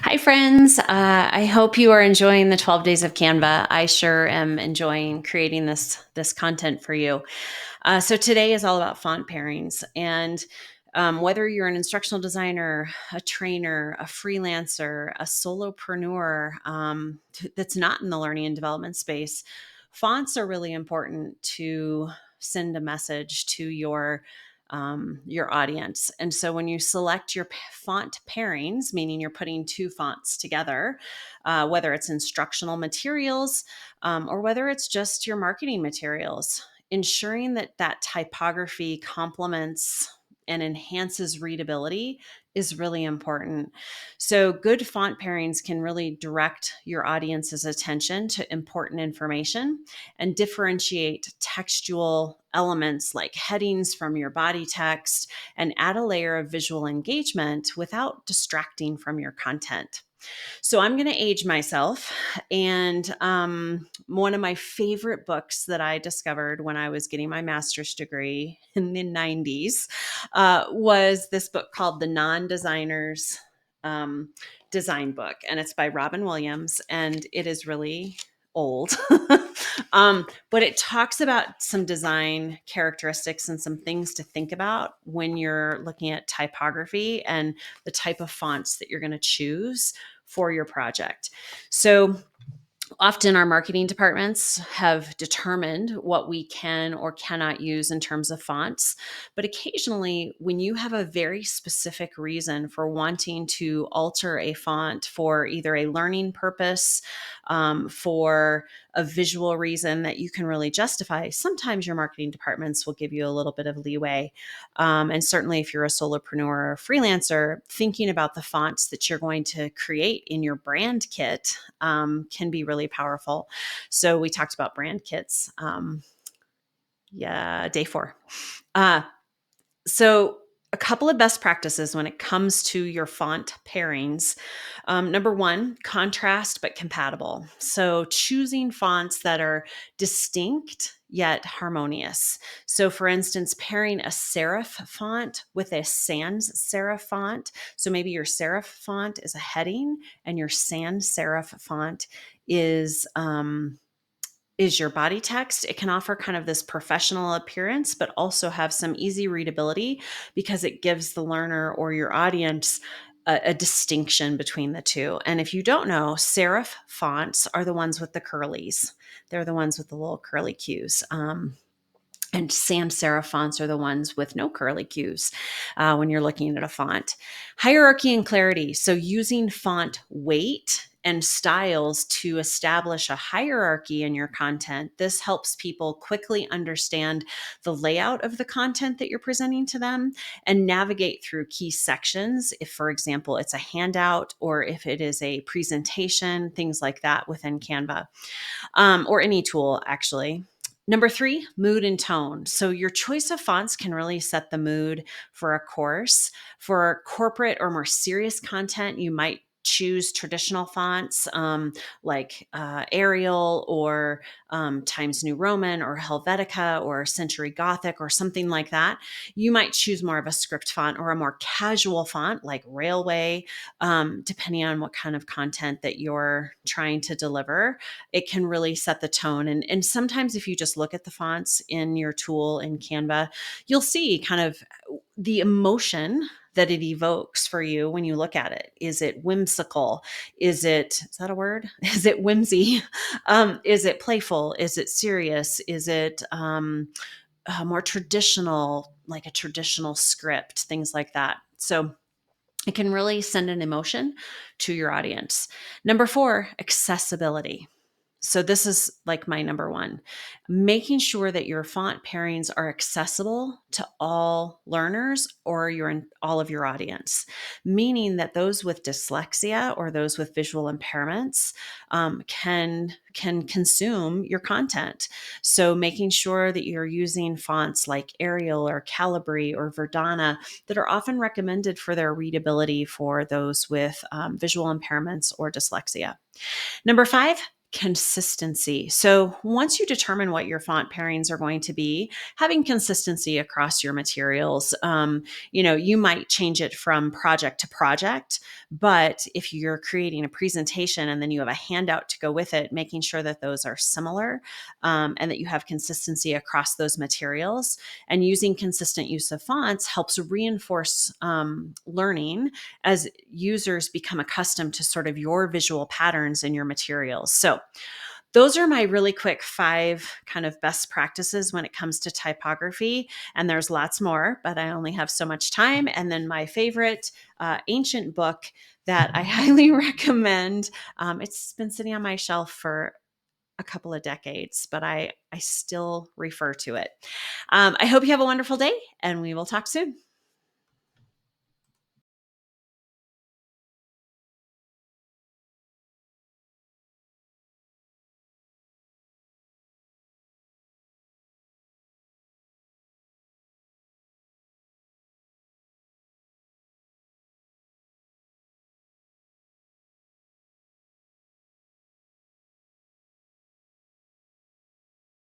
Hi, friends. I hope you are enjoying the 12 Days of Canva. I sure am enjoying creating this content for you. So today is all about font pairings, and whether you're an instructional designer, a trainer, a freelancer, a solopreneur that's not in the learning and development space, fonts are really important to send a message to your audience. And so when you select your font pairings, meaning you're putting two fonts together, whether it's instructional materials or whether it's just your marketing materials, ensuring that that typography complements and enhances readability is really important. So, good font pairings can really direct your audience's attention to important information and differentiate textual elements like headings from your body text and add a layer of visual engagement without distracting from your content. So I'm going to age myself. And one of my favorite books that I discovered when I was getting my master's degree in the 90s was this book called The Non-Designer's um, Design Book. And it's by Robin Williams. And it is really old. But it talks about some design characteristics and some things to think about when you're looking at typography and the type of fonts that you're going to choose for your project. So often our marketing departments have determined what we can or cannot use in terms of fonts. But occasionally, when you have a very specific reason for wanting to alter a font for either a learning purpose, for a visual reason that you can really justify, sometimes your marketing departments will give you a little bit of leeway. And certainly, if you're a solopreneur or a freelancer, thinking about the fonts that you're going to create in your brand kit can be really powerful. So we talked about brand kits. Day 4. Uh, so a couple of best practices when it comes to your font pairings. Number one, contrast but compatible. So choosing fonts that are distinct yet harmonious. So for instance, pairing a serif font with a sans-serif font. So maybe your serif font is a heading and your sans-serif font is your body text. It can offer kind of this professional appearance, but also have some easy readability because it gives the learner or your audience a distinction between the two. And if you don't know, serif fonts are the ones with the curlies. They're the ones with the little curly cues. And sans serif fonts are the ones with no curly cues when you're looking at a font. Hierarchy and clarity. So using font weight and styles to establish a hierarchy in your content. This helps people quickly understand the layout of the content that you're presenting to them and navigate through key sections. If, for example, it's a handout or if it is a presentation, things like that within Canva or any tool, actually. Number 3, mood and tone. So your choice of fonts can really set the mood for a course. For corporate or more serious content, you might choose traditional fonts like Arial or Times New Roman or Helvetica or Century Gothic or something like that. You might choose more of a script font or a more casual font like Railway, depending on what kind of content that you're trying to deliver. It can really set the tone. And sometimes if you just look at the fonts in your tool in Canva, you'll see kind of the emotion that it evokes for you when you look at it. Is it whimsical? Is that a word? Is it whimsy? Is it playful? Is it serious? Is it more traditional, like a traditional script, things like that? So it can really send an emotion to your audience. Number 4, accessibility. So this is like my number one, making sure that your font pairings are accessible to all learners or all of your audience, meaning that those with dyslexia or those with visual impairments can consume your content. So making sure that you're using fonts like Arial or Calibri or Verdana that are often recommended for their readability for those with visual impairments or dyslexia. Number 5, Consistency. So once you determine what your font pairings are going to be, having consistency across your materials, you might change it from project to project, but if you're creating a presentation and then you have a handout to go with it, making sure that those are similar, and that you have consistency across those materials, and using consistent use of fonts helps reinforce learning as users become accustomed to sort of your visual patterns in your materials. So those are my really quick 5 kind of best practices when it comes to typography. And there's lots more, but I only have so much time. And then my favorite ancient book that I highly recommend. It's been sitting on my shelf for a couple of decades, but I still refer to it. I hope you have a wonderful day, and we will talk soon.